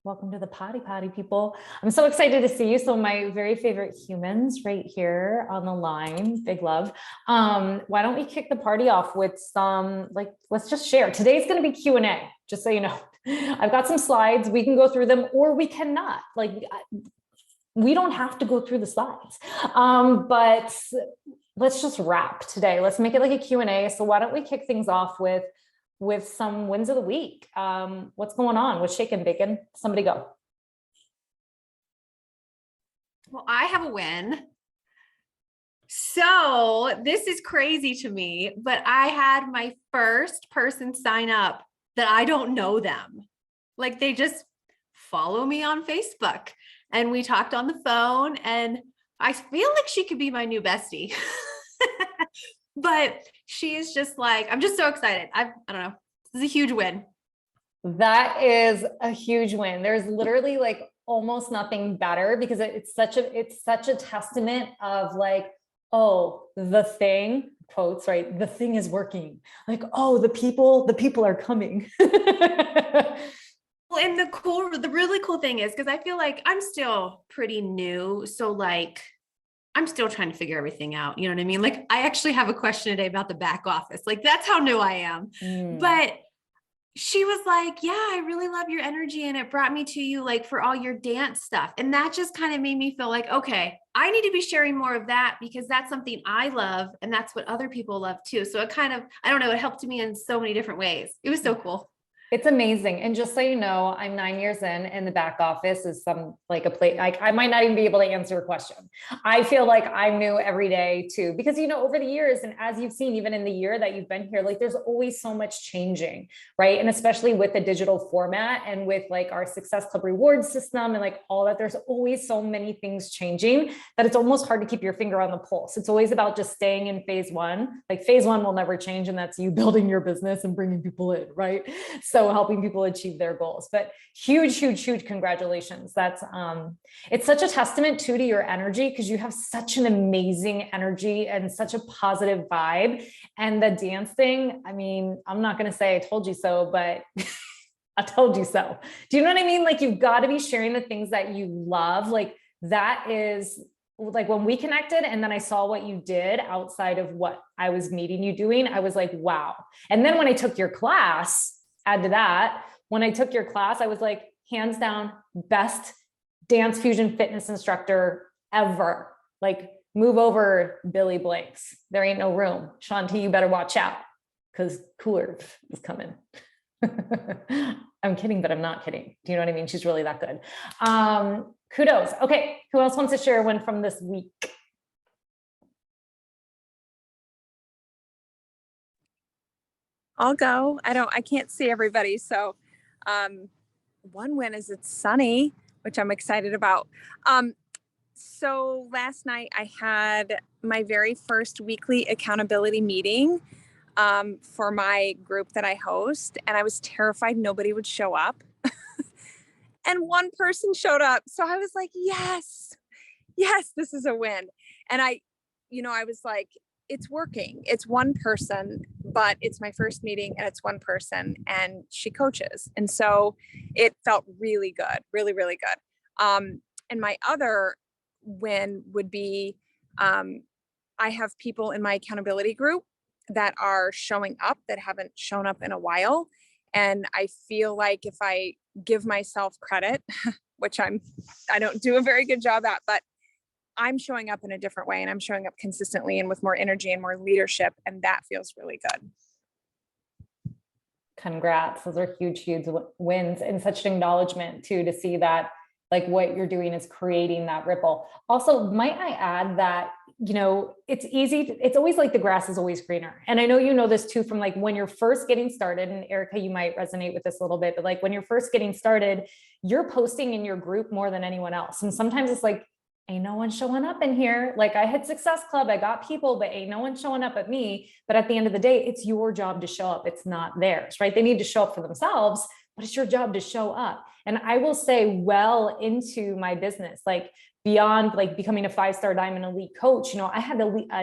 Welcome to the potty people. I'm so excited to see you. So my very favorite humans right here on the line, big love. Why don't we kick the party off with some, let's just share. Today's going to be Q&A, just so you know. I've got some slides. We can go through them or we cannot. We don't have to go through the slides. But let's just wrap today. Let's make it like a Q&A. So why don't we kick things off with some wins of the week. What's going on? What's shaking, bacon? Somebody go. Well, I have a win. So this is crazy to me, but I had my first person sign up that I don't know them. Like they just follow me on Facebook and we talked on the phone and I feel like she could be my new bestie. But she is just like, I'm just so excited. I don't know. This is a huge win. That is a huge win. There's literally like almost nothing better because it's such a testament of like, oh, the thing, quotes, right? The thing is working. Like, oh, the people are coming. Well, and the really cool thing is, because I feel like I'm still pretty new. So like, I'm still trying to figure everything out. You know what I mean? Like I actually have a question today about the back office. Like that's how new I am. But she was like, yeah, I really love your energy. And it brought me to you like for all your dance stuff. And that just kind of made me feel like, okay, I need to be sharing more of that because that's something I love. And that's what other people love too. So it kind of, I don't know, it helped me in so many different ways. It was so cool. It's amazing. And just so you know, I'm 9 years in and the back office is some like a place, like I might not even be able to answer a question. I feel like I'm new every day too, because, you know, over the years, and as you've seen, even in the year that you've been here, like there's always so much changing, right? And especially with the digital format and with like our Success Club reward system and like all that, there's always so many things changing that it's almost hard to keep your finger on the pulse. It's always about just staying in phase one. Like phase one will never change. And that's you building your business and bringing people in, right? So helping people achieve their goals. But huge congratulations. That's it's such a testament too to your energy because you have such an amazing energy and such a positive vibe. And the dance thing, I mean, I'm not going to say I told you so, but I told you so. Do you know what I mean? Like you've got to be sharing the things that you love. Like that is like when we connected and then I saw what you did outside of what I was meeting you doing, I was like, wow. And then when I took your class, add to that, when I took your class, I was like, hands down, best dance fusion fitness instructor ever. Like, move over, Billy Blanks. There ain't no room. Shanti, you better watch out because Cooler is coming. I'm kidding, but I'm not kidding. Do you know what I mean? She's really that good. Kudos. Okay, who else wants to share one from this week? I'll go. I can't see everybody. So one win is it's sunny, which I'm excited about. So last night I had my very first weekly accountability meeting for my group that I host. And I was terrified nobody would show up. And one person showed up. So I was like, yes, this is a win. And I was like, it's working. It's one person, but it's my first meeting and it's one person and she coaches. And so it felt really good, really, really good. And my other win would be, I have people in my accountability group that are showing up that haven't shown up in a while. And I feel like if I give myself credit, which I don't do a very good job at, but I'm showing up in a different way and I'm showing up consistently and with more energy and more leadership. And that feels really good. Congrats. Those are huge wins and such an acknowledgement too, to see that like what you're doing is creating that ripple. Also, might I add that, you know, it's easy. It's always like the grass is always greener. And I know, you know, this too, from like when you're first getting started, and Erica, you might resonate with this a little bit, but like when you're first getting started, you're posting in your group more than anyone else. And sometimes it's like, ain't no one showing up in here. Like I hit Success Club, I got people, but ain't no one showing up at me. But at the end of the day, it's your job to show up. It's not theirs, right? They need to show up for themselves, but it's your job to show up. And I will say well into my business, like beyond like becoming a 5-star diamond elite coach, you know, I had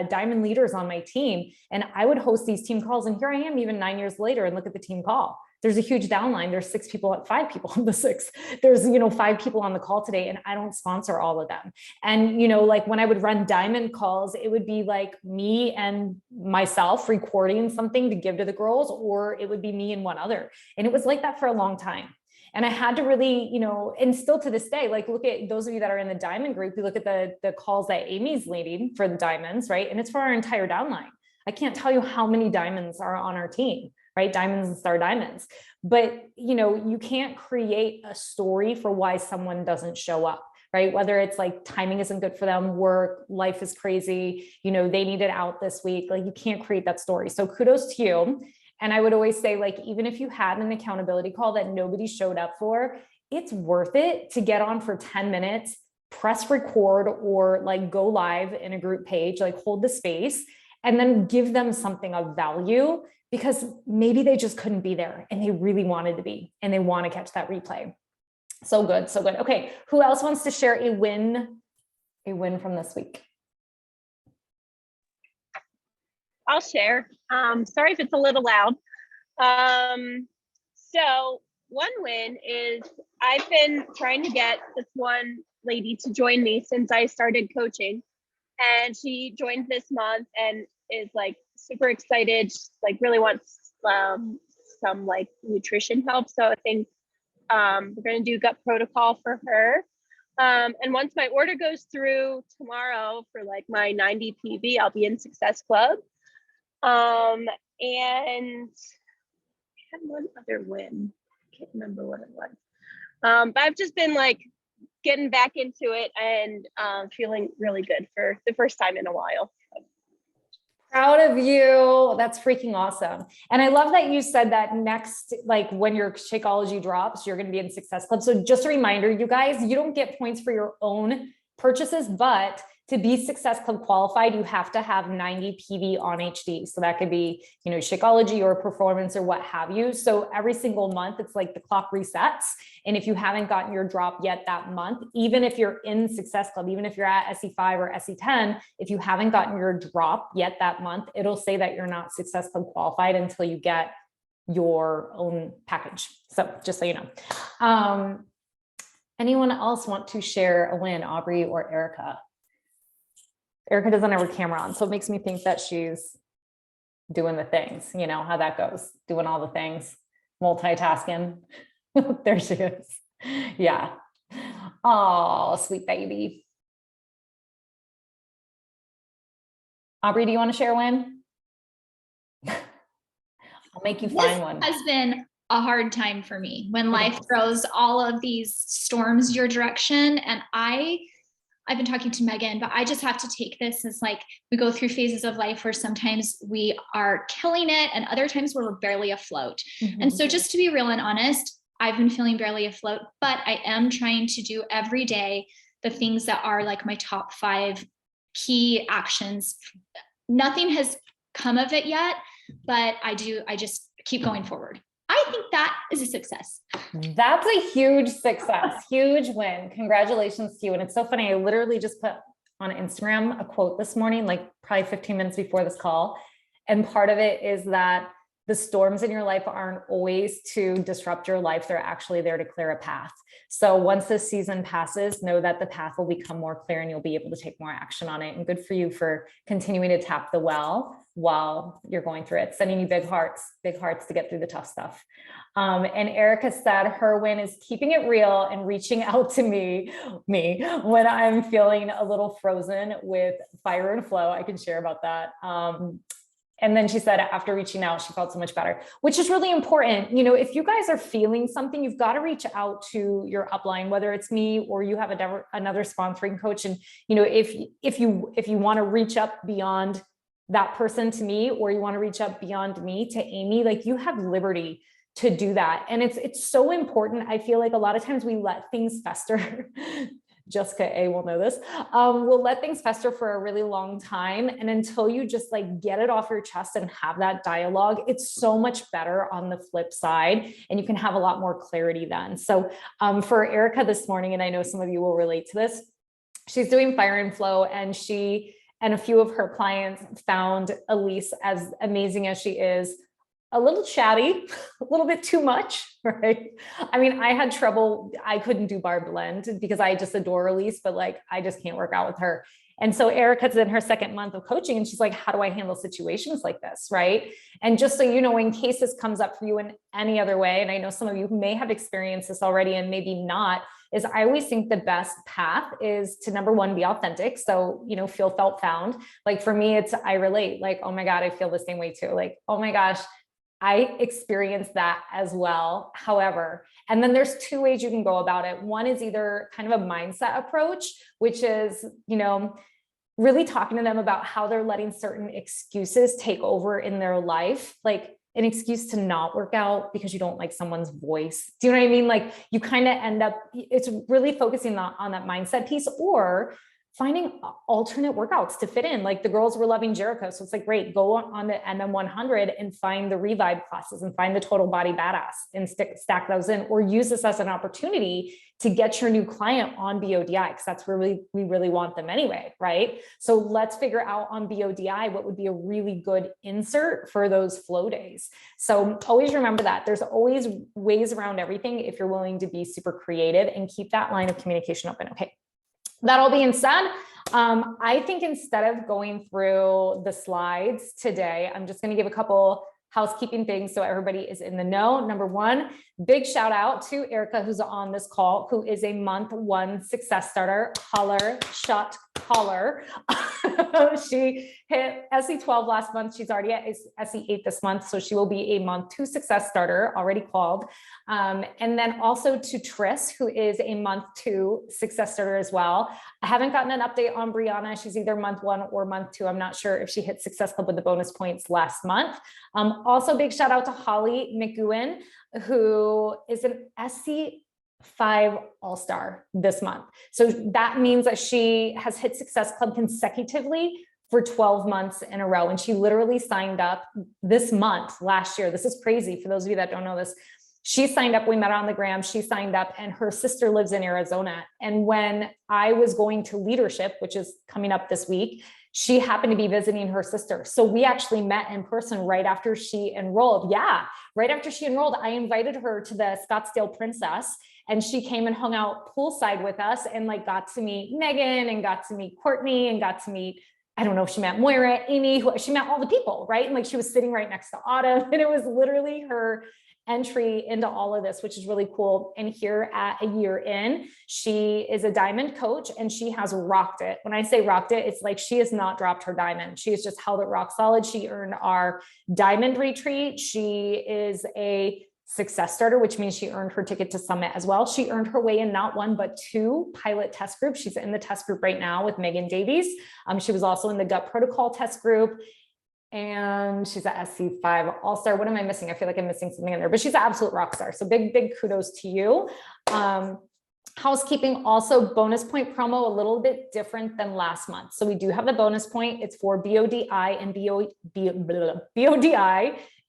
diamond leaders on my team and I would host these team calls. And here I am even 9 years later and look at the team call. there's a huge downline. There's 5 people on the 6. There's, 5 people on the call today, and I don't sponsor all of them. And, like when I would run diamond calls, it would be like me and myself recording something to give to the girls, or it would be me and one other. And it was like that for a long time. And I had to really, and still to this day, like look at those of you that are in the diamond group, you look at the calls that Amy's leading for the diamonds, right? And it's for our entire downline. I can't tell you how many diamonds are on our team, right? Diamonds and star diamonds. But, you can't create a story for why someone doesn't show up, right? Whether it's like timing isn't good for them, work, life is crazy, they need it out this week. Like you can't create that story. So kudos to you. And I would always say, like, even if you had an accountability call that nobody showed up for, it's worth it to get on for 10 minutes, press record, or like go live in a group page, like hold the space, and then give them something of value, because maybe they just couldn't be there and they really wanted to be, and they want to catch that replay. So good. So good. Okay. Who else wants to share a win from this week? I'll share. Sorry if it's a little loud. So one win is I've been trying to get this one lady to join me since I started coaching, and she joined this month and is like super excited. She, like really wants some like nutrition help. So I think we're going to do gut protocol for her. And once my order goes through tomorrow for like my 90 PB, I'll be in Success Club. And I had one other win. I can't remember what it was. But I've just been like getting back into it and feeling really good for the first time in a while. Proud of you. That's freaking awesome. And I love that you said that next, like when your Shakeology drops, you're going to be in Success Club. So just a reminder, you guys, you don't get points for your own purchases, but to be Success Club qualified, you have to have 90 PV on HD. So that could be, Shakeology or performance or what have you. So every single month, it's like the clock resets. And if you haven't gotten your drop yet that month, even if you're in Success Club, even if you're at SE5 or SE10, if you haven't gotten your drop yet that month, it'll say that you're not Success Club qualified until you get your own package. So just so you know. Anyone else want to share a win, Aubrey or Erica? Erica doesn't have her camera on, so it makes me think that she's doing the things, how that goes, doing all the things, multitasking. There she is. Yeah. Oh, sweet baby. Aubrey, do you want to share a win? I'll make you find one. This has been a hard time for me when life throws all of these storms your direction. And I've been talking to Megan, but I just have to take this as like, we go through phases of life where sometimes we are killing it and other times where we're barely afloat. Mm-hmm. And so just to be real and honest, I've been feeling barely afloat, but I am trying to do every day the things that are like my top 5 key actions. Nothing has come of it yet, but I just keep going forward. I think that is a success. That's a huge success, huge win. Congratulations to you. And it's so funny. I literally just put on Instagram a quote this morning, like probably 15 minutes before this call. And part of it is that the storms in your life aren't always to disrupt your life. They're actually there to clear a path. So once this season passes, know that the path will become more clear and you'll be able to take more action on it. And good for you for continuing to tap the well while you're going through it. Sending you big hearts to get through the tough stuff. And Erica said her win is keeping it real and reaching out to me when I'm feeling a little frozen with fire and flow. I can share about that. And then she said after reaching out, she felt so much better, which is really important. If you guys are feeling something, you've got to reach out to your upline, whether it's me or you have another sponsoring coach. And, if you want to reach up beyond that person to me, or you want to reach up beyond me to Amy, like you have liberty to do that. And it's so important. I feel like a lot of times we let things fester. Jessica A will know this. We'll let things fester for a really long time. And until you just like get it off your chest and have that dialogue, it's so much better on the flip side. And you can have a lot more clarity then. So for Erica this morning, and I know some of you will relate to this, she's doing fire and flow, and she and a few of her clients found Elise, as amazing as she is, a little chatty, a little bit too much, right? I mean, I had trouble. I couldn't do bar blend because I just adore Elise, but like, I just can't work out with her. And so Erica's in her second month of coaching and she's like, how do I handle situations like this, right? And just so you know, in case this comes up for you in any other way, and I know some of you may have experienced this already and maybe not, is I always think the best path is to, number one, be authentic. So, you know, feel, felt, found. Like for me, it's, I relate, like, oh my God, I feel the same way too. Like, oh my gosh, I experienced that as well. However, and then there's two ways you can go about it. One is either kind of a mindset approach, which is, you know, really talking to them about how they're letting certain excuses take over in their life, like an excuse to not work out because you don't like someone's voice. Do you know what I mean? Like you kind of end up, it's really focusing on that mindset piece, or finding alternate workouts to fit in. Like the girls were loving Jericho. So it's like, great, go on the MM100 and find the revive classes and find the total body badass and stack those in, or use this as an opportunity to get your new client on BODI, because that's where we really want them anyway, right? So let's figure out on BODI what would be a really good insert for those flow days. So always remember that there's always ways around everything if you're willing to be super creative and keep that line of communication open. Okay. That all being said, I think instead of going through the slides today, I'm just going to give a couple housekeeping things so everybody is in the know. Number one, big shout out to Erica, who's on this call, who is a month one success starter. Holler, shut, holler. She hit SE12 last month. She's already at SE8 this month. So she will be a month two success starter, already called. And then also to Tris, who is a month two success starter as well. I haven't gotten an update on Brianna. She's either month one or month two. I'm not sure if she hit Success Club with the bonus points last month. Also big shout out to Holly McGowan, who is an SC5 All-Star this month. So that means that she has hit Success Club consecutively for 12 months in a row. And she literally signed up this month, last year. This is crazy for those of you that don't know this. She signed up, we met on the gram, she signed up, and her sister lives in Arizona. And when I was going to leadership, which is coming up this week, she happened to be visiting her sister. So we actually met in person right after she enrolled. Yeah, right after she enrolled, I invited her to the Scottsdale Princess, and she came and hung out poolside with us and like got to meet Megan and got to meet Courtney and got to meet, I don't know if she met Moira, Amy, she met all the people, right? And like she was sitting right next to Autumn, and it was literally her entry into all of this, which is really cool. And here at a year in, she is a diamond coach and she has rocked it. When I say rocked it, it's like she has not dropped her diamond. She has just held it rock solid. She earned our diamond retreat. She is a success starter, which means she earned her ticket to Summit as well. She earned her way in not one, but two pilot test groups. She's in the test group right now with Megan Davies. She was also in the gut protocol test group. And she's at SC5 All-Star. What am I missing? I feel like I'm missing something in there, but she's an absolute rock star. So big kudos to you. Housekeeping, also bonus point promo, a little bit different than last month. So we do have the bonus point. It's for BODI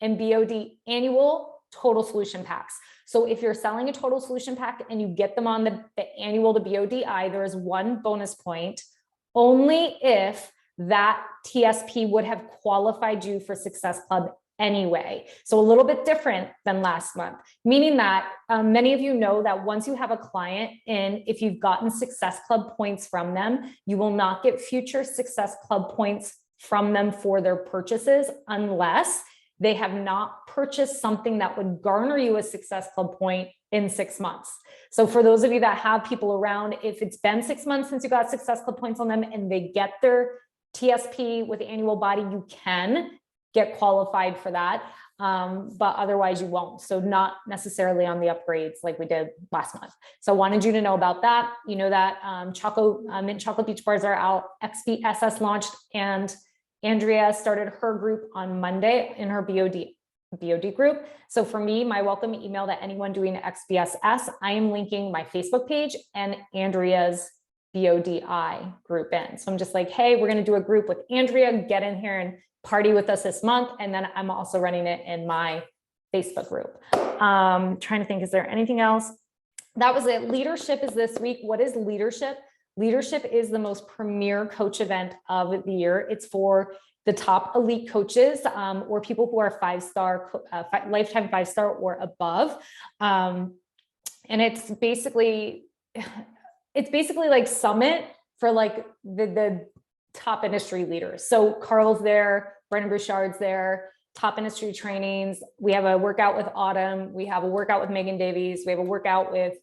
and BOD annual total solution packs. So if you're selling a total solution pack and you get them on the annual to BODI, there is one bonus point only if that TSP would have qualified you for Success Club anyway. So a little bit different than last month, meaning that many of you know that once you have a client in, if you've gotten Success Club points from them, you will not get future Success Club points from them for their purchases unless they have not purchased something that would garner you a Success Club point in 6 months. So for those of you that have people around, if it's been 6 months since you got Success Club points on them and they get their TSP with the annual body, you can get qualified for that. But otherwise you won't. So not necessarily on the upgrades like we did last month. So wanted you to know about that. You know that mint chocolate beach bars are out. XBSS launched and Andrea started her group on Monday in her BOD group. So for me, my welcome email to anyone doing XBSS, I am linking my Facebook page and Andrea's BODI group in. So I'm just like, hey, we're going to do a group with Andrea, get in here and party with us this month. And then I'm also running it in my Facebook group. Trying to think, is there anything else? That was it. Leadership is this week. What is leadership? Leadership is the most premier coach event of the year. It's for the top elite coaches, or people who are lifetime 5-star or above. And it's basically like Summit for like the top industry leaders. So Carl's there, Brendan Bouchard's there, top industry trainings. We have a workout with Autumn. We have a workout with Megan Davies. We have a workout with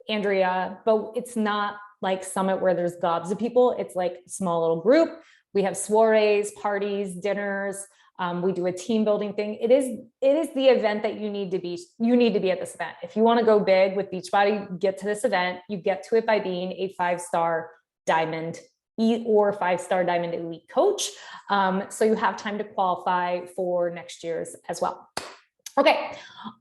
Andrea, but it's not like Summit where there's gobs of people. It's like a small little group. We have soirees, parties, dinners. We do a team building thing. It is the event that you need to be at this event. If you want to go big with Beachbody, get to this event. You get to it by being a 5-star diamond or 5-star diamond elite coach. So you have time to qualify for next year's as well. Okay,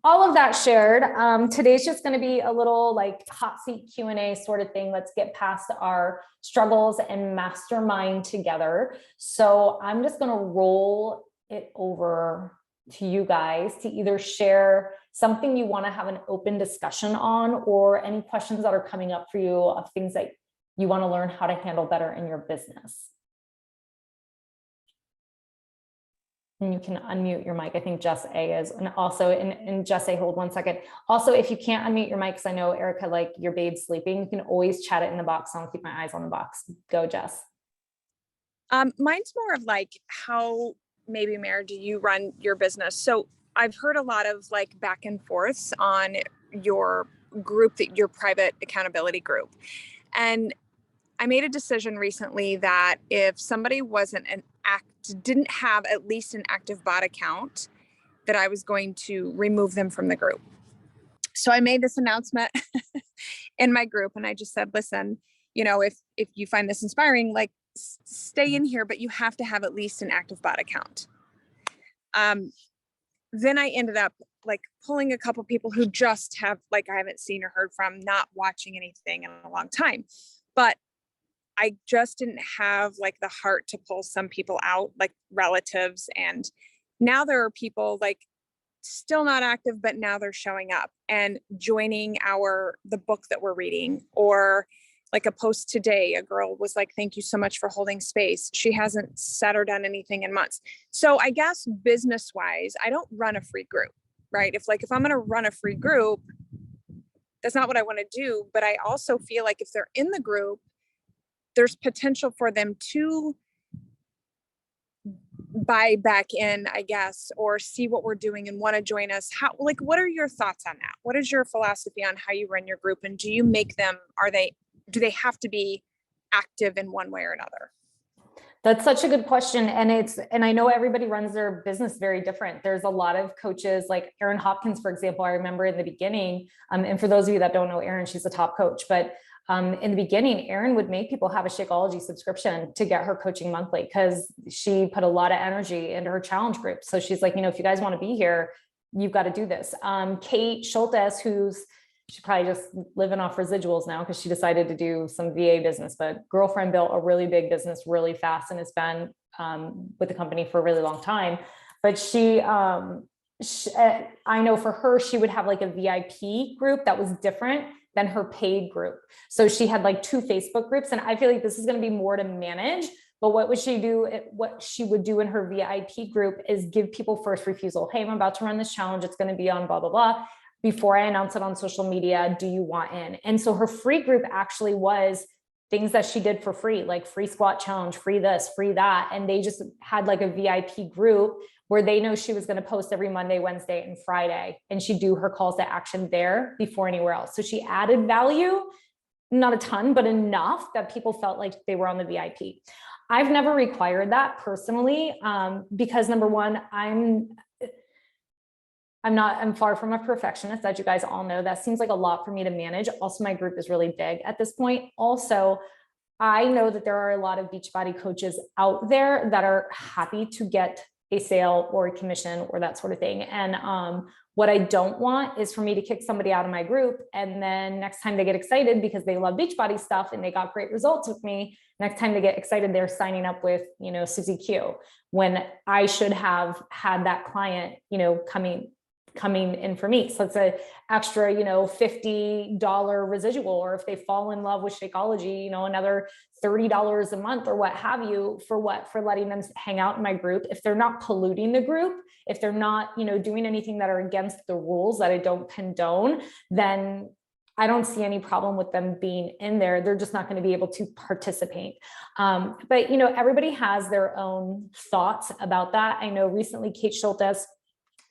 all of that shared. Today's just going to be a little like hot seat Q&A sort of thing. Let's get past our struggles and mastermind together. So I'm just going to roll it over to you guys to either share something you want to have an open discussion on, or any questions that are coming up for you of things that you want to learn how to handle better in your business. And you can unmute your mic. I think Jess A is, and also, and Jess A, hold one second. Also, if you can't unmute your mic, because I know Erica, like your babe's sleeping, you can always chat it in the box. I'll keep my eyes on the box. Go, Jess. Mine's more of like, how maybe, Mare, do you run your business? So I've heard a lot of like back and forths on your group, your private accountability group. And I made a decision recently that if somebody didn't have at least an active bot account, that I was going to remove them from the group. So I made this announcement in my group, and I just said, listen, if you find this inspiring, like stay in here, but you have to have at least an active bot account. Then I ended up like pulling a couple people who just have, like, I haven't seen or heard from, not watching anything in a long time, but I just didn't have like the heart to pull some people out, like relatives. And now there are people like still not active, but now they're showing up and joining the book that we're reading. Or like a post today, a girl was like, thank you so much for holding space. She hasn't said or done anything in months. So I guess business wise, I don't run a free group, right? If I'm going to run a free group, that's not what I want to do. But I also feel like if they're in the group, there's potential for them to buy back in, I guess, or see what we're doing and want to join us. What are your thoughts on that? What is your philosophy on how you run your group? And do you make them, do they have to be active in one way or another? That's such a good question. And I know everybody runs their business very different. There's a lot of coaches like Erin Hopkins, for example. I remember in the beginning, and for those of you that don't know Erin, she's a top coach, but in the beginning, Erin would make people have a Shakeology subscription to get her coaching monthly, because she put a lot of energy into her challenge group. So she's like, if you guys want to be here, you've got to do this. Kate Schultes, she's probably just living off residuals now because she decided to do some VA business, but girlfriend built a really big business really fast and has been with the company for a really long time. But I know for her, she would have like a VIP group that was different than her paid group. So she had like 2 Facebook groups, and I feel like this is going to be more to manage. But what would she do? What she would do in her VIP group is give people first refusal. Hey, I'm about to run this challenge. It's going to be on blah, blah, blah. Before I announce it on social media, do you want in? And so her free group actually was things that she did for free, like free squat challenge, free this, free that. And they just had like a VIP group where they know she was going to post every Monday, Wednesday, and Friday. And she'd do her calls to action there before anywhere else. So she added value, not a ton, but enough that people felt like they were on the VIP. I've never required that personally, because number one, I'm far from a perfectionist, as you guys all know. That seems like a lot for me to manage. Also, my group is really big at this point. Also, I know that there are a lot of Beachbody coaches out there that are happy to get a sale or a commission or that sort of thing. And what I don't want is for me to kick somebody out of my group, and then next time they get excited because they love Beachbody stuff and they got great results with me, next time they get excited, they're signing up with, Susie Q, when I should have had that client, coming coming in for me. So it's a extra, $50 residual, or if they fall in love with Shakeology, another $30 a month or what have you, for letting them hang out in my group. If they're not polluting the group, if they're not, doing anything that are against the rules that I don't condone, then I don't see any problem with them being in there. They're just not going to be able to participate. But everybody has their own thoughts about that. I know recently Kate Schultes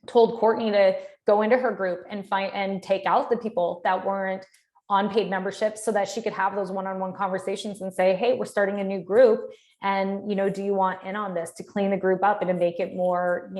told Courtney to go into her group and take out the people that weren't on paid memberships, so that she could have those one-on-one conversations and say, hey, we're starting a new group. And, do you want in on this, to clean the group up and to make it more,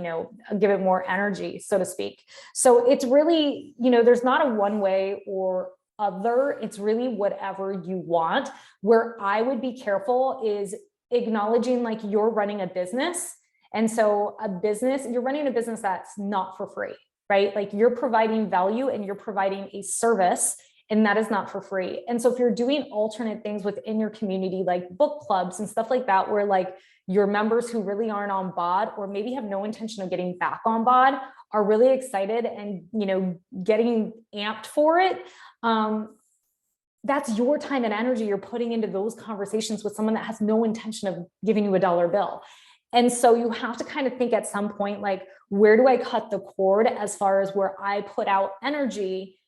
give it more energy, so to speak. So it's really, there's not a one way or other. It's really whatever you want. Where I would be careful is acknowledging like you're running a business. And so you're running a business that's not for free, right? Like you're providing value and you're providing a service, and that is not for free. And so if you're doing alternate things within your community, like book clubs and stuff like that, where like your members who really aren't on BOD, or maybe have no intention of getting back on BOD, are really excited and, getting amped for it, that's your time and energy you're putting into those conversations with someone that has no intention of giving you a dollar bill. And so you have to kind of think at some point, like, where do I cut the cord as far as where I put out energy?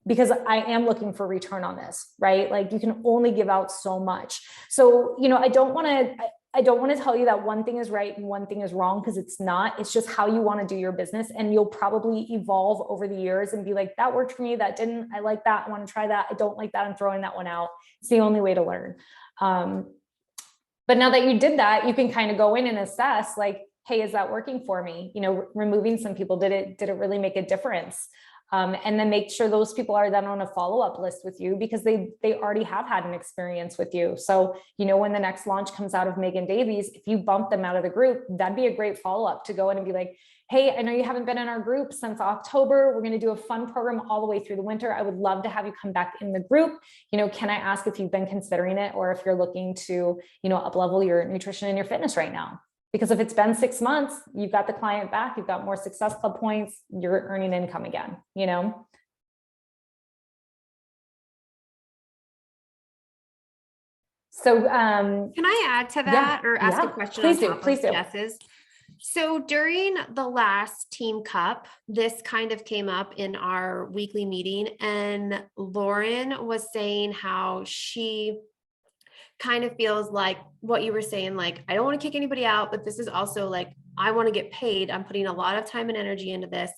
Because I am looking for return on this, right? Like you can only give out so much. So, I don't want to tell you that one thing is right and one thing is wrong, because it's not. It's just how you want to do your business. And you'll probably evolve over the years and be like, that worked for me, that didn't. I like that. I want to try that. I don't like that. I'm throwing that one out. It's the only way to learn. But now that you did that, you can kind of go in and assess like, hey, is that working for me? Removing some people, did it really make a difference? And then make sure those people are then on a follow-up list with you, because they already have had an experience with you. So, when the next launch comes out of Megan Davies, if you bump them out of the group, that'd be a great follow-up to go in and be like, hey, I know you haven't been in our group since October. We're going to do a fun program all the way through the winter. I would love to have you come back in the group. Can I ask if you've been considering it, or if you're looking to, up-level your nutrition and your fitness right now? Because if it's been 6 months, you've got the client back, you've got more Success Club points, you're earning income again, So, can I add to that, or ask a question please on top please of do. Jess's? So during the last Team Cup, this kind of came up in our weekly meeting, and Lauren was saying how she kind of feels like what you were saying, like, I don't want to kick anybody out, but this is also like, I want to get paid. I'm putting a lot of time and energy into this.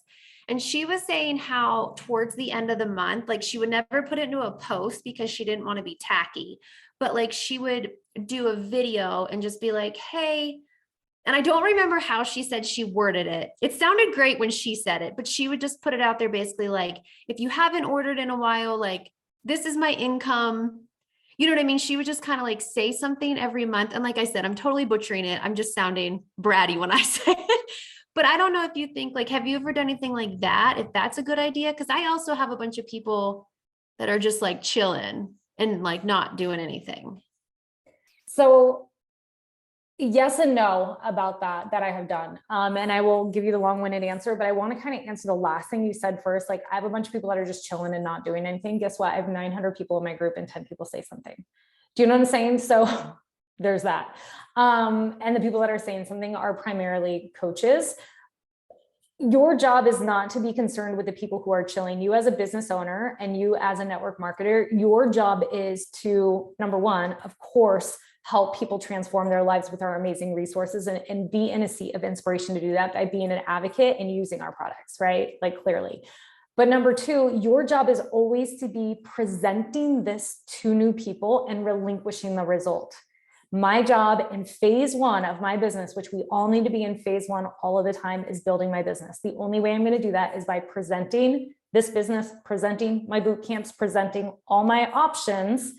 And she was saying how towards the end of the month, like she would never put it into a post because she didn't want to be tacky, but like she would do a video and just be like, hey, and I don't remember how she said she worded it. It sounded great when she said it, but she would just put it out there basically like, if you haven't ordered in a while, like, this is my income. You know what I mean? She would just kind of like say something every month. And like I said, I'm totally butchering it. I'm just sounding bratty when I say it. But I don't know if you think, like, have you ever done anything like that? If that's a good idea? Because I also have a bunch of people that are just like chilling and like not doing anything. So yes and no about that I have done. And I will give you the long-winded answer, but I want to kind of answer the last thing you said first. Like, I have a bunch of people that are just chilling and not doing anything. Guess what? I have 900 people in my group and 10 people say something. Do you know what I'm saying? So there's that. And the people that are saying something are primarily coaches. Your job is not to be concerned with the people who are chilling. You as a business owner and you as a network marketer, your job is to, number one, of course, help people transform their lives with our amazing resources, and be in a seat of inspiration to do that by being an advocate and using our products, right? Like, clearly. But number two, your job is always to be presenting this to new people and relinquishing the result. My job in phase one of my business, which we all need to be in phase one all of the time, is building my business. The only way I'm going to do that is by presenting this business, presenting my boot camps, presenting all my options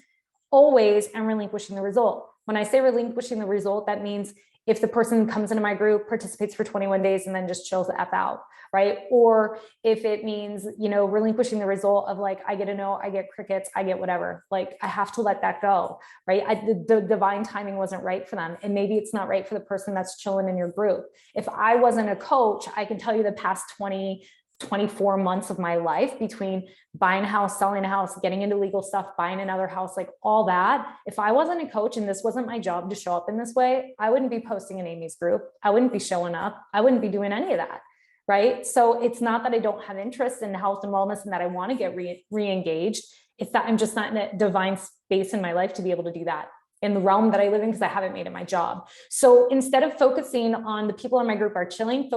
always, and relinquishing the result. When I say relinquishing the result, that means if the person comes into my group, participates for 21 days, and then just chills the F out, right? Or if it means, relinquishing the result of like, I get a no, I get crickets, I get whatever, like I have to let that go, right? The divine timing wasn't right for them. And maybe it's not right for the person that's chilling in your group. If I wasn't a coach, I can tell you the past 20, 24 months of my life between buying a house, selling a house, getting into legal stuff, buying another house, like all that. If I wasn't a coach and this wasn't my job to show up in this way, I wouldn't be posting in Amy's group. I wouldn't be showing up. I wouldn't be doing any of that. Right. So it's not that I don't have interest in health and wellness and that I want to get re-engaged. It's that I'm just not in a divine space in my life to be able to do that in the realm that I live in, because I haven't made it my job. So instead of focusing on the people in my group are chilling,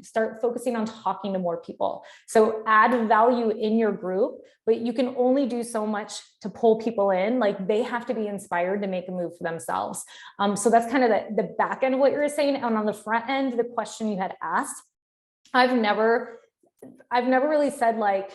start focusing on talking to more people. So add value in your group, but you can only do so much to pull people in. Like they have to be inspired to make a move for themselves. So that's kind of the back end of what you were saying. And on the front end, the question you had asked, I've never really said like,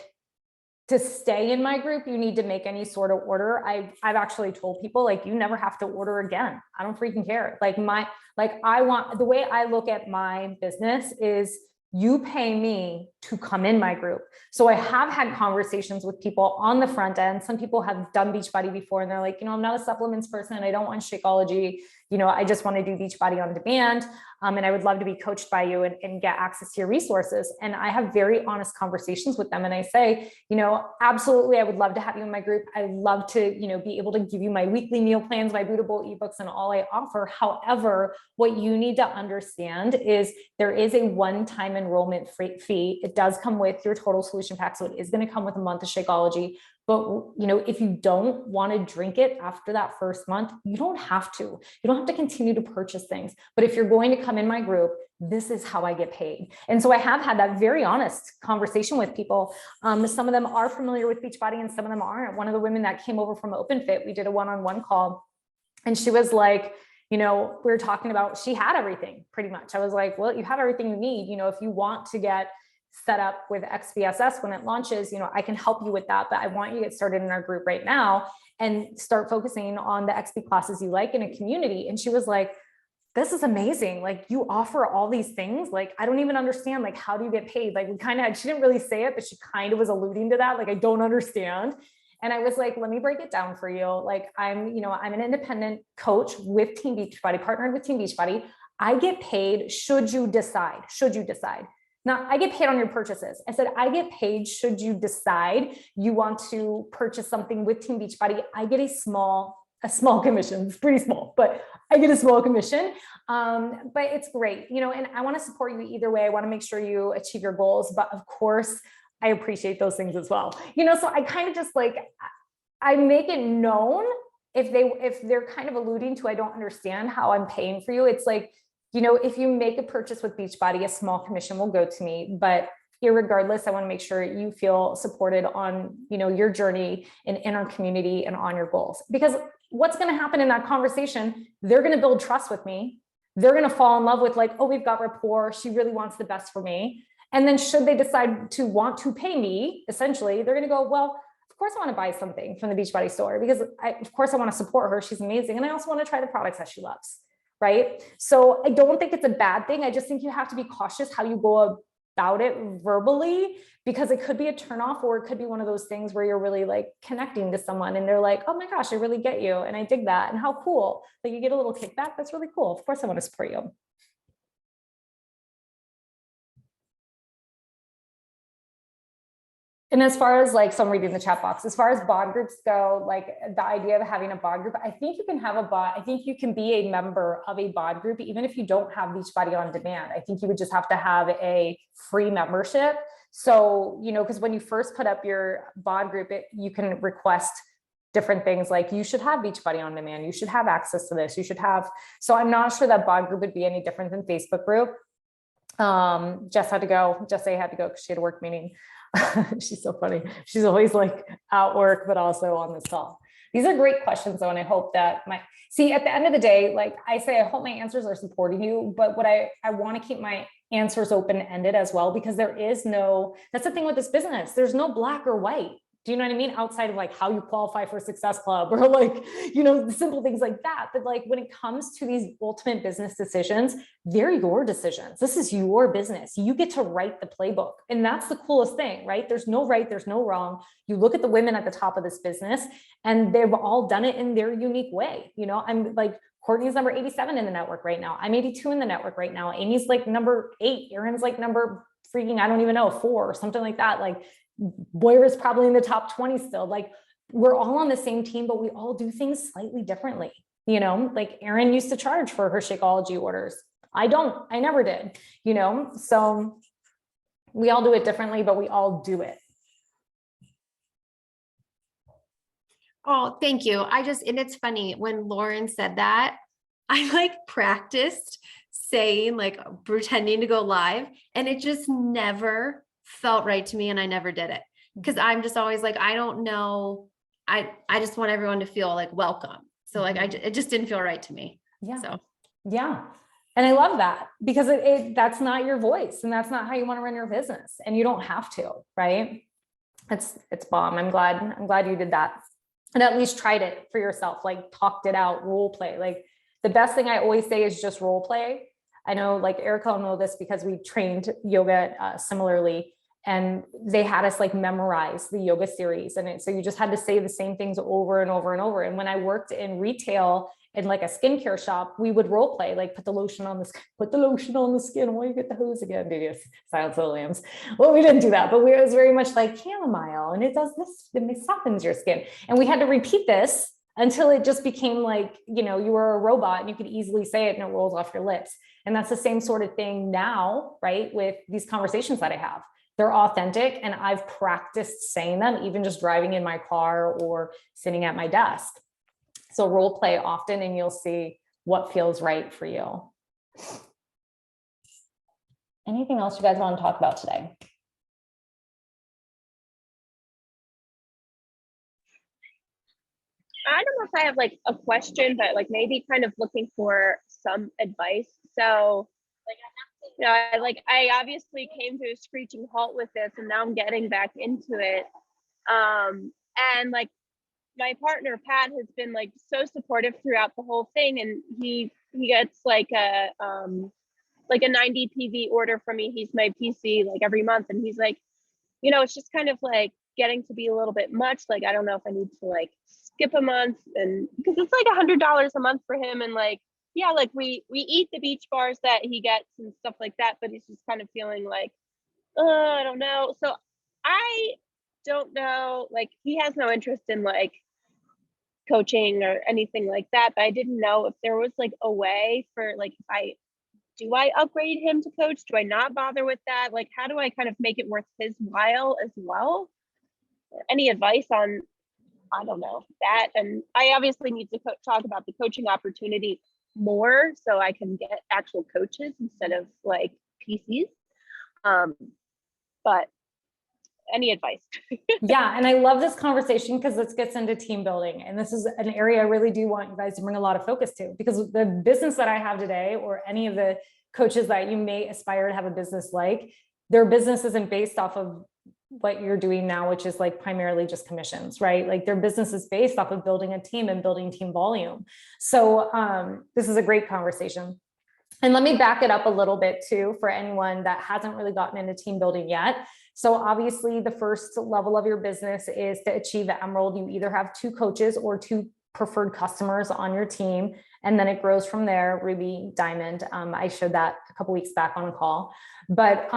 to stay in my group, you need to make any sort of order. I've actually told people like, you never have to order again. I don't freaking care. The way I look at my business is you pay me to come in my group. So I have had conversations with people on the front end. Some people have done Beachbody before and they're like, I'm not a supplements person. I don't want Shakeology. I just want to do Beachbody on demand. And I would love to be coached by you and get access to your resources. And I have very honest conversations with them. And I say, absolutely, I would love to have you in my group. I love to, be able to give you my weekly meal plans, my Bootable ebooks, and all I offer. However, what you need to understand is there is a one-time enrollment fee. It does come with your total solution pack. So it is going to come with a month of Shakeology. But, if you don't want to drink it after that first month, you don't have to. You don't have to continue to purchase things. But if you're going to come in my group, this is how I get paid. And so I have had that very honest conversation with people. Some of them are familiar with Beachbody and some of them aren't. One of the women that came over from OpenFit, we did a one-on-one call and she was like, we were talking about, she had everything pretty much. I was like, well, you have everything you need. If you want to get set up with XBSS when it launches, I can help you with that, but I want you to get started in our group right now and start focusing on the XB classes you like in a community. And she was like, this is amazing. Like you offer all these things. Like, I don't even understand, like, how do you get paid? Like she didn't really say it, but she kind of was alluding to that. Like, I don't understand. And I was like, let me break it down for you. Like I'm an independent coach with Team Beachbody, partnered with Team Beachbody. I get paid should you decide. Now, I get paid on your purchases. I said, I get paid should you decide you want to purchase something with Team Beachbody. I get a small commission. It's pretty small, but I get a small commission. But it's great, and I want to support you either way. I want to make sure you achieve your goals, but of course, I appreciate those things as well. So I kind of just I make it known if they're kind of alluding to, I don't understand how I'm paying for you. It's like, if you make a purchase with Beachbody, a small commission will go to me, but irregardless, I want to make sure you feel supported on, your journey in our community and on your goals, because what's going to happen in that conversation, they're going to build trust with me. They're going to fall in love with like, oh, we've got rapport. She really wants the best for me. And then should they decide to want to pay me, essentially, they're going to go, well, of course I want to buy something from the Beachbody store because of course I want to support her. She's amazing. And I also want to try the products that she loves. Right. So I don't think it's a bad thing. I just think you have to be cautious how you go about it verbally, because it could be a turnoff, or it could be one of those things where you're really like connecting to someone and they're like, oh my gosh, I really get you. And I dig that. And how cool. Like you get a little kickback. That's really cool. Of course I want to support you. And as far as like, so I'm reading the chat box, as far as bod groups go, like the idea of having a bod group, I think you can have a bod. I think you can be a member of a bod group, even if you don't have Beachbody on demand. I think you would just have to have a free membership. So, because when you first put up your bod group, you can request different things like you should have Beachbody on demand. You should have access to this. You should have, so I'm not sure that bod group would be any different than Facebook group. Jess had to go, Jesse had to go because she had a work meeting. She's so funny. She's always like at work, but also on this call. These are great questions though. And I hope that at the end of the day, like I say, I hope my answers are supporting you, but what I want to keep my answers open-ended as well, because that's the thing with this business. There's no black or white. Do you know what I mean? Outside of like how you qualify for Success Club or like, the simple things like that. But like when it comes to these ultimate business decisions, they're your decisions. This is your business. You get to write the playbook. And that's the coolest thing, right? There's no right, there's no wrong. You look at the women at the top of this business and they've all done it in their unique way. I'm like, Courtney's number 87 in the network right now. I'm 82 in the network right now. Amy's like number 8. Erin's like number freaking, I don't even know, 4 or something like that. Like Boyer is probably in the top 20 still. Like we're all on the same team, but we all do things slightly differently. You know, like Erin used to charge for her Shakeology orders. I never did, you know, so we all do it differently, but we all do it. Oh, thank you. And it's funny when Lauren said that, I like practiced saying, like pretending to go live, and it just never felt right to me. And I never did it because I'm just always like, I don't know. I just want everyone to feel like welcome. So like, it just didn't feel right to me. Yeah. So, yeah. And I love that because that's not your voice and that's not how you want to run your business, and you don't have to, right? It's bomb. I'm glad you did that. And at least tried it for yourself, like talked it out, role play. Like the best thing I always say is just role play. I know like Erica will know this because we trained yoga similarly, and they had us like memorize the yoga series. And so you just had to say the same things over and over and over. And when I worked in retail in like a skincare shop, we would role play, like put the lotion on the skin while you get the hose again. Dude, Silence of the Lambs. Well, we didn't do that, but it was very much like chamomile, and it does this, it softens your skin. And we had to repeat this until it just became like, you know, you were a robot and you could easily say it and it rolls off your lips. And that's the same sort of thing now, right? With these conversations that I have. They're authentic, and I've practiced saying them, even just driving in my car or sitting at my desk. So role play often, and you'll see what feels right for you. Anything else you guys want to talk about today? I don't know if I have like a question, but like maybe kind of looking for some advice. So, you know, I obviously came to a screeching halt with this, and now I'm getting back into it. And like my partner Pat has been like so supportive throughout the whole thing, and he gets like a 90 PV order from me. He's my PC like every month, and he's like, you know, it's just kind of like getting to be a little bit much. Like I don't know if I need to like skip a month, and because it's like $100 a month for him, and like yeah, like we eat the beach bars that he gets and stuff like that, but he's just kind of feeling like, oh, I don't know. So I don't know, like he has no interest in like coaching or anything like that, but I didn't know if there was like a way for like, do I upgrade him to coach? Do I not bother with that? Like, how do I kind of make it worth his while as well? Any advice on, I don't know, that? And I obviously need to talk about the coaching opportunity more so I can get actual coaches instead of like PCs. But any advice? Yeah. And I love this conversation because this gets into team building. And this is an area I really do want you guys to bring a lot of focus to, because the business that I have today, or any of the coaches that you may aspire to have a business like, their business isn't based off of what you're doing now, which is like primarily just commissions, right? Like their business is based off of building a team and building team volume. So this is a great conversation. And let me back it up a little bit too, for anyone that hasn't really gotten into team building yet. So obviously the first level of your business is to achieve the Emerald. You either have 2 coaches or 2 preferred customers on your team, and then it grows from there, Ruby, Diamond. I showed that a couple weeks back on a call, but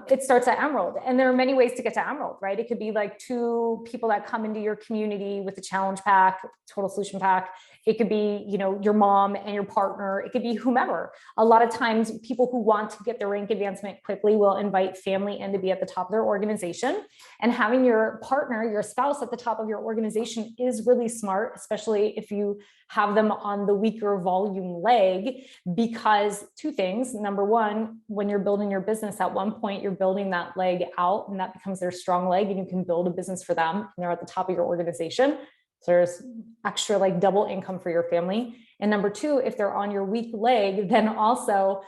it starts at Emerald, and there are many ways to get to Emerald, right? It could be like 2 people that come into your community with the challenge pack, total solution pack. It could be, you know, your mom and your partner. It could be whomever. A lot of times people who want to get their rank advancement quickly will invite family in to be at the top of their organization, and having your partner, your spouse at the top of your organization is really smart, especially if you have them on the weaker volume leg, because 2 things. Number one, when you're building your business, at one point you're building that leg out, and that becomes their strong leg, and you can build a business for them, and they're at the top of your organization. So there's extra like double income for your family. And number 2, if they're on your weak leg, then also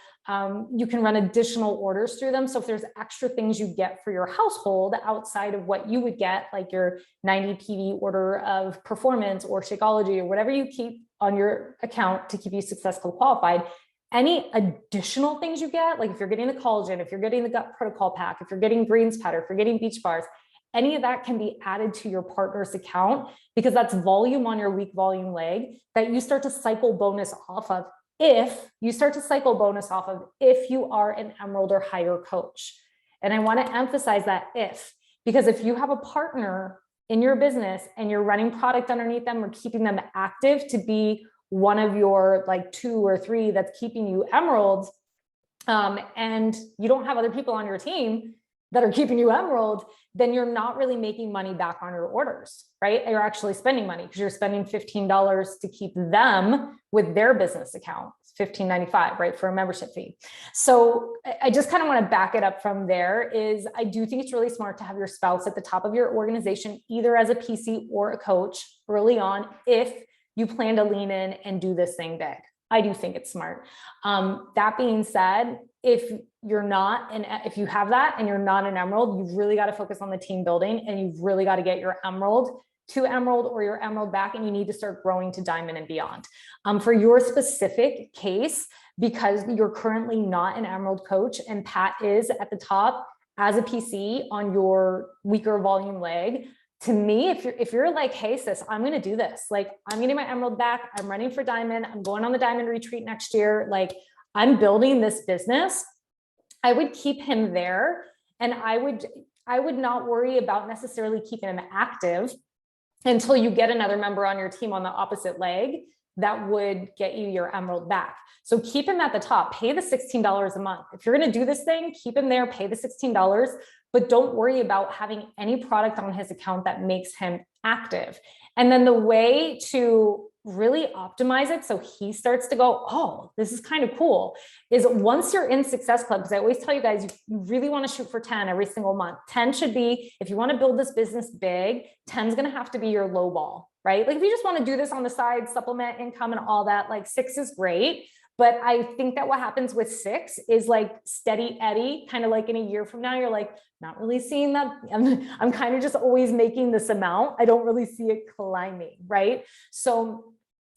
you can run additional orders through them. So if there's extra things you get for your household outside of what you would get, like your 90 PV order of performance or Shakeology or whatever you keep on your account to keep you successfully qualified, any additional things you get, like if you're getting the collagen, if you're getting the gut protocol pack, if you're getting greens powder, if you're getting beach bars, any of that can be added to your partner's account, because that's volume on your weak volume leg that you start to cycle bonus off of if you are an Emerald or higher coach. And I want to emphasize that because if you have a partner in your business and you're running product underneath them or keeping them active to be one of your like 2 or 3 that's keeping you emerald, and you don't have other people on your team that are keeping you emerald, then you're not really making money back on your orders, right? You're actually spending money because you're spending $15 to keep them with their business account. It's $15.95, right? For a membership fee. So I just kind of want to back it up from there. Is I do think it's really smart to have your spouse at the top of your organization, either as a PC or a coach early on, if you plan to lean in and do this thing big. I do think it's smart. That being said, if you're not, and if you have that and you're not an emerald, you've really got to focus on the team building, and you've really got to get your emerald to emerald or your emerald back, and you need to start growing to diamond and beyond. For your specific case, because you're currently not an emerald coach and Pat is at the top as a PC on your weaker volume leg, to me, if you're like, hey sis, I'm going to do this, like I'm getting my emerald back, I'm running for diamond, I'm going on the diamond retreat next year, like I'm building this business, I would keep him there. And I would not worry about necessarily keeping him active until you get another member on your team on the opposite leg that would get you your emerald back. So keep him at the top, pay the $16 a month. If you're going to do this thing, keep him there, pay the $16, but don't worry about having any product on his account that makes him active. And then the way to really optimize it so he starts to go, oh, this is kind of cool, is once you're in Success Club, because I always tell you guys, you really want to shoot for 10 every single month. 10 should be, if you want to build this business big, 10 is going to have to be your low ball, right? Like if you just want to do this on the side, supplement income and all that, like 6 is great. But I think that what happens with 6 is like steady Eddie, kind of like in a year from now, you're like, not really seeing that. I'm kind of just always making this amount. I don't really see it climbing, right? So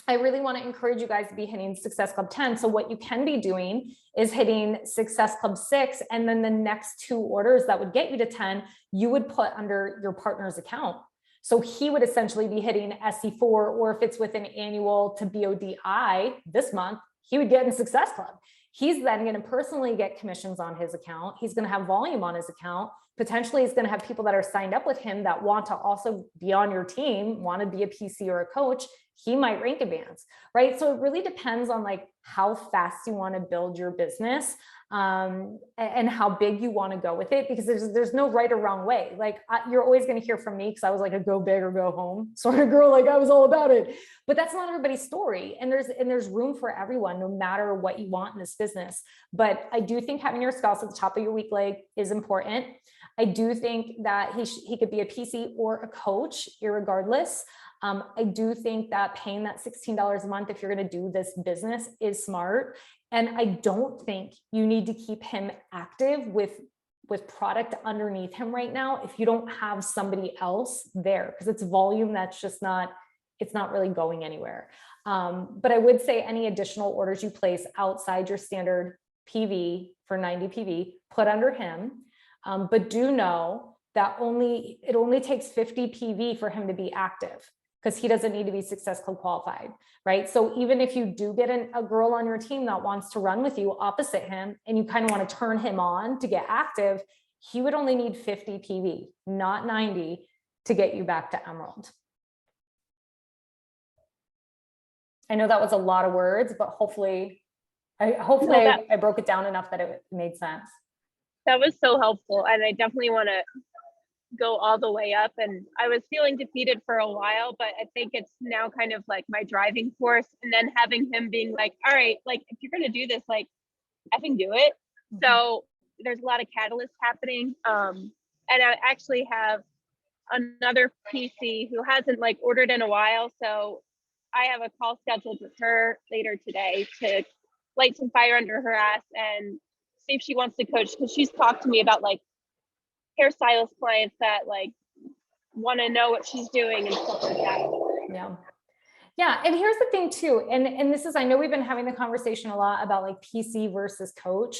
I really want to encourage you guys to be hitting Success Club 10. So what you can be doing is hitting Success Club 6, and then the next 2 orders that would get you to 10, you would put under your partner's account. So he would essentially be hitting SC4, or if it's with an annual to BODI this month, he would get in Success Club. He's then going to personally get commissions on his account. He's going to have volume on his account. Potentially he's going to have people that are signed up with him that want to also be on your team, want to be a PC or a coach. He might rank advance, right? So it really depends on like how fast you want to build your business, and how big you want to go with it, because there's no right or wrong way. Like you're always going to hear from me, because I was like a go big or go home sort of girl. Like I was all about it, but that's not everybody's story. And there's room for everyone, no matter what you want in this business. But I do think having your spouse at the top of your weak leg is important. I do think that he could be a PC or a coach, irregardless. I do think that paying that $16 a month if you're going to do this business is smart. And I don't think you need to keep him active with product underneath him right now if you don't have somebody else there, because it's volume that's just not, it's not really going anywhere. But I would say any additional orders you place outside your standard PV for 90 PV, put under him. But do know that it only takes 50 PV for him to be active, because he doesn't need to be Success Club qualified, right? So even if you do get a girl on your team that wants to run with you opposite him, and you kind of want to turn him on to get active, he would only need 50 PV, not 90, to get you back to emerald. I know that was a lot of words, but hopefully I broke it down enough that it made sense. That was so helpful. And I definitely want to go all the way up. And I was feeling defeated for a while, but I think it's now kind of like my driving force. And then having him being like, all right, like if you're going to do this, like I can do it. Mm-hmm. So there's a lot of catalysts happening. And I actually have another PC who hasn't like ordered in a while. So I have a call scheduled with her later today to light some fire under her ass and see if she wants to coach, because she's talked to me about like hairstylist clients that like want to know what she's doing and stuff like that. Yeah. And here's the thing too. And this is, I know we've been having the conversation a lot about like PC versus coach.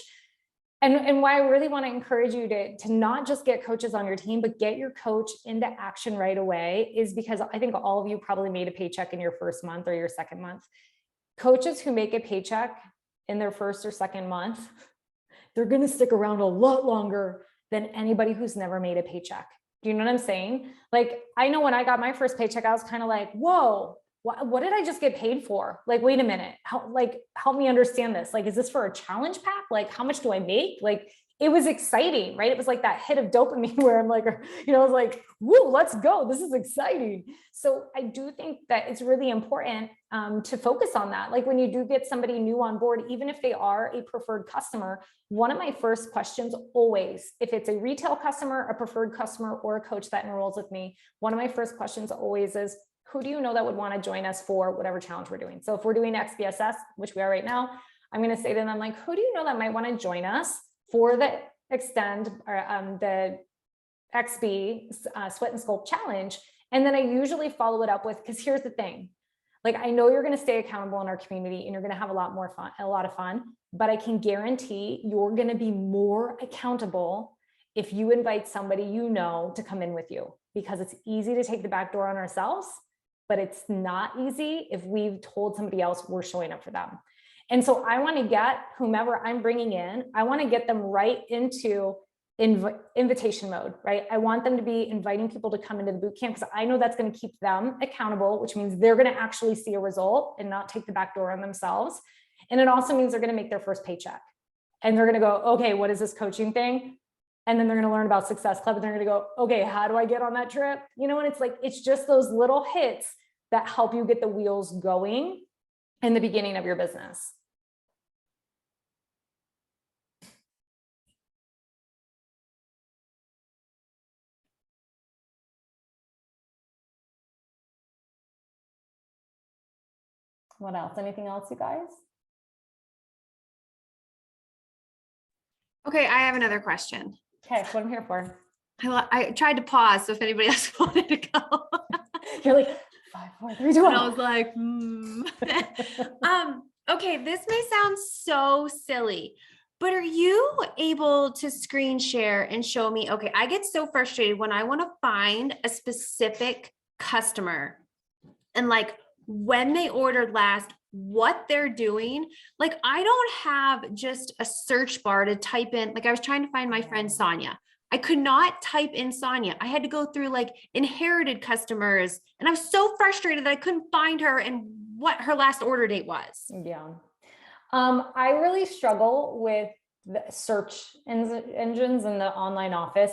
And why I really want to encourage you to not just get coaches on your team, but get your coach into action right away, is because I think all of you probably made a paycheck in your first month or your second month. Coaches who make a paycheck in their first or second month, they're going to stick around a lot longer than anybody who's never made a paycheck. Do you know what I'm saying? Like, I know when I got my first paycheck, I was kind of like, whoa, what did I just get paid for? Like, wait a minute, help me understand this. Like, is this for a challenge pack? Like, how much do I make? Like, it was exciting, right? It was like that hit of dopamine where I'm like, I was like, woo, let's go. This is exciting. So I do think that it's really important to focus on that. Like when you do get somebody new on board, even if they are a preferred customer, one of my first questions always, if it's a retail customer, a preferred customer, or a coach that enrolls with me, one of my first questions always is, who do you know that would want to join us for whatever challenge we're doing? So if we're doing XBSS, which we are right now, I'm going to say to them, like, who do you know that might want to join us for the extend or the XB Sweat and Sculpt challenge? And then I usually follow it up with, because here's the thing, like, I know you're going to stay accountable in our community and you're going to have a lot of fun, but I can guarantee you're going to be more accountable if you invite somebody you know to come in with you, because it's easy to take the back door on ourselves, but it's not easy if we've told somebody else we're showing up for them. And so I want to get whomever I'm bringing in, I want to get them right into invitation mode, right? I want them to be inviting people to come into the boot camp because I know that's going to keep them accountable, which means they're going to actually see a result and not take the back door on themselves. And it also means they're going to make their first paycheck and they're going to go, okay, what is this coaching thing? And then they're going to learn about Success Club and they're going to go, okay, how do I get on that trip? You know, and it's like, it's just those little hits that help you get the wheels going in the beginning of your business. What else? Anything else, you guys? Okay, I have another question. Okay, that's what I'm here for. I tried to pause so if anybody else wanted to go. You're like, 5, 4, 3, 2, 1. And I was like, okay, this may sound so silly, but are you able to screen share and show me? Okay, I get so frustrated when I want to find a specific customer and like when they ordered last, what they're doing. Like, I don't have just a search bar to type in. Like, I was trying to find my friend Sonia. I could not type in Sonia. I had to go through like inherited customers. And I was so frustrated that I couldn't find her and what her last order date was. Yeah. I really struggle with the search engines in the online office.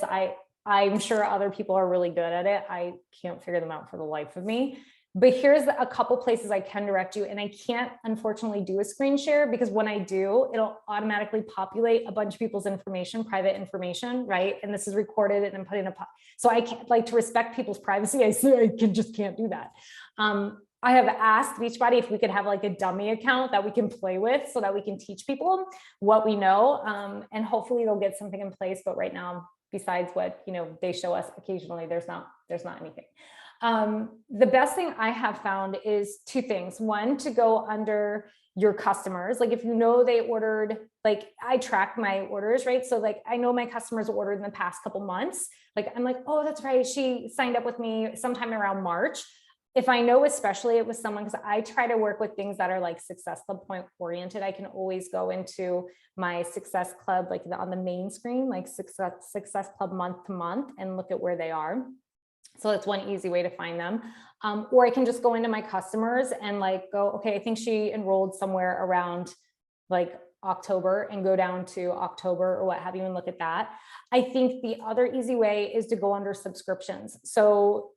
I'm sure other people are really good at it. I can't figure them out for the life of me. But here's a couple places I can direct you. And I can't, unfortunately, do a screen share because when I do, it'll automatically populate a bunch of people's information, private information, right? And this is recorded and I'm putting so I can't, like, to respect people's privacy, I just can't do that. I have asked Beachbody if we could have like a dummy account that we can play with so that we can teach people what we know. And hopefully they'll get something in place. But right now, besides what, they show us occasionally, there's not anything. The best thing I have found is 2 things. One, to go under your customers. Like if you know they ordered, like I track my orders, right? So like I know my customers ordered in the past couple months. Like I'm like, oh, that's right. She signed up with me sometime around March. If I know, especially it was someone, because I try to work with things that are like Success Club point oriented, I can always go into my Success Club, like on the main screen, like Success Club month to month and look at where they are. So that's one easy way to find them. Or I can just go into my customers and like go, okay, I think she enrolled somewhere around like October and go down to October or what have you and look at that. I think the other easy way is to go under subscriptions. So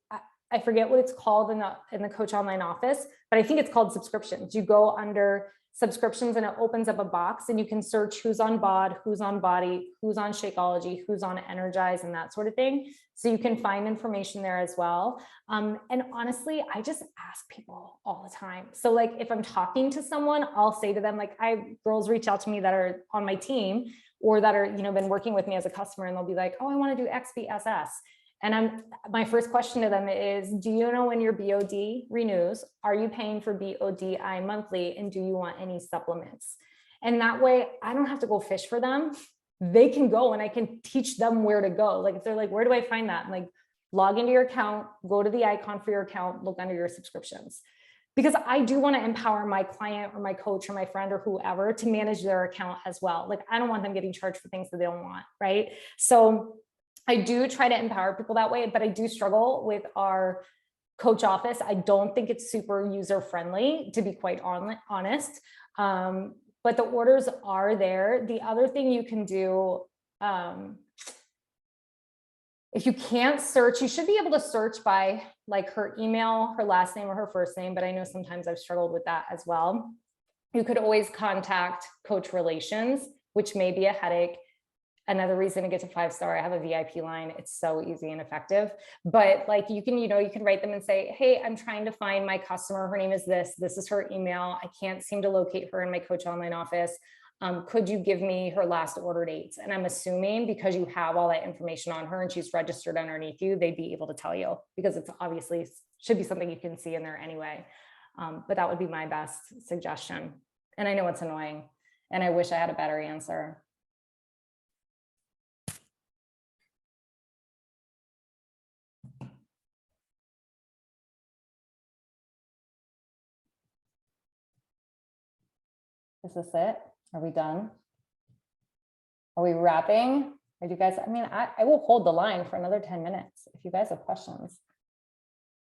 I forget what it's called in the Coach Online office, but I think it's called subscriptions. You go under subscriptions and it opens up a box and you can search who's on BOD, who's on Body, who's on Shakeology, who's on Energize and that sort of thing. So you can find information there as well. And honestly, I just ask people all the time. So like if I'm talking to someone, I'll say to them, like girls reach out to me that are on my team or that are, been working with me as a customer and they'll be like, oh, I want to do XBSS. And my first question to them is, do you know when your BOD renews? Are you paying for BODI monthly? And do you want any supplements? And that way I don't have to go fish for them. They can go and I can teach them where to go. Like if they're like, where do I find that? I'm like, log into your account, go to the icon for your account, look under your subscriptions. because I do want to empower my client or my coach or my friend or whoever to manage their account as well. Like, I don't want them getting charged for things that they don't want, right? So I do try to empower people that way, but I do struggle with our coach office. I don't think it's super user friendly, to be quite honest. But the orders are there. The other thing you can do, if you can't search, you should be able to search by like her email, her last name, or her first name, but I know sometimes I've struggled with that as well. You could always contact Coach Relations, which may be a headache. Another reason to get to 5-star, I have a VIP line. It's so easy and effective. But like, you can, you can write them and say, hey, I'm trying to find my customer. Her name is this. This is her email. I can't seem to locate her in my Coach Online office. Could you give me her last order dates? And I'm assuming because you have all that information on her and she's registered underneath you, they'd be able to tell you, because it's obviously should be something you can see in there anyway. But that would be my best suggestion. And I know it's annoying and I wish I had a better answer. Is this it? Are we done? Are we wrapping? Or do you guys, I mean, I will hold the line for another 10 minutes if you guys have questions.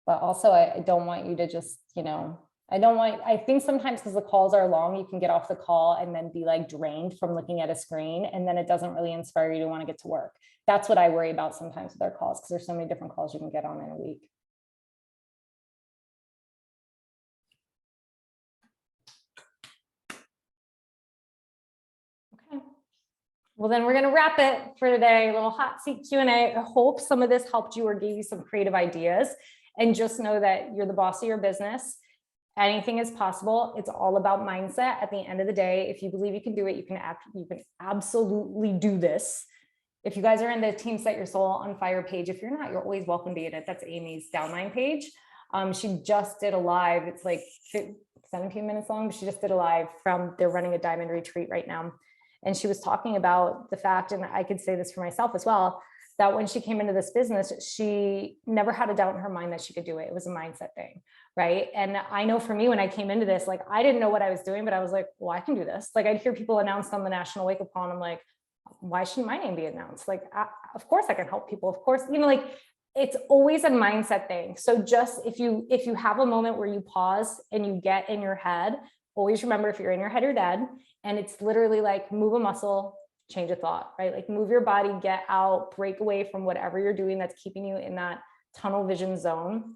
But also I don't want you to just, I think sometimes because the calls are long, you can get off the call and then be like drained from looking at a screen. And then it doesn't really inspire you to want to get to work. That's what I worry about sometimes with our calls, because there's so many different calls you can get on in a week. Well, then we're going to wrap it for today. A little hot seat Q&A. I hope some of this helped you or gave you some creative ideas. And just know that you're the boss of your business. Anything is possible. It's all about mindset. At the end of the day, if you believe you can do it, you can absolutely do this. If you guys are in the Team Set Your Soul on Fire page, if you're not, you're always welcome to be in it. That's Amy's downline page. She just did a live. It's like 17 minutes long. She just did a live they're running a diamond retreat right now. And she was talking about the fact, and I could say this for myself as well, that when she came into this business, she never had a doubt in her mind that she could do it. It was a mindset thing, right? And I know for me, when I came into this, like, I didn't know what I was doing, but I was like, well, I can do this. Like, I'd hear people announced on the National Wake Up Call, and I'm like, why shouldn't my name be announced? Like, of course I can help people. Of course, like, it's always a mindset thing. So just if you have a moment where you pause and you get in your head, always remember, if you're in your head, you're dead. And it's literally like, move a muscle, change a thought, right? Like, move your body, get out, break away from whatever you're doing that's keeping you in that tunnel vision zone.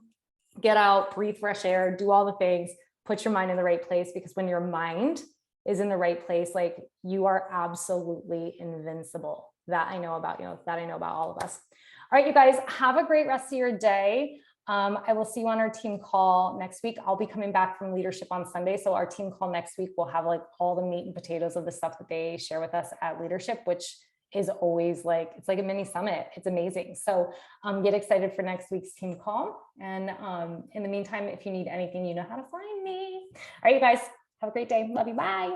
Get out, breathe fresh air, do all the things, put your mind in the right place, because when your mind is in the right place, like, you are absolutely invincible. That I know about, that I know about all of us. All right, you guys, have a great rest of your day. I will see you on our team call next week. I'll be coming back from leadership on Sunday. So our team call next week will have like all the meat and potatoes of the stuff that they share with us at leadership, which is always like, it's like a mini summit. It's amazing. So get excited for next week's team call. And in the meantime, if you need anything, you know how to find me. All right, you guys, have a great day. Love you. Bye.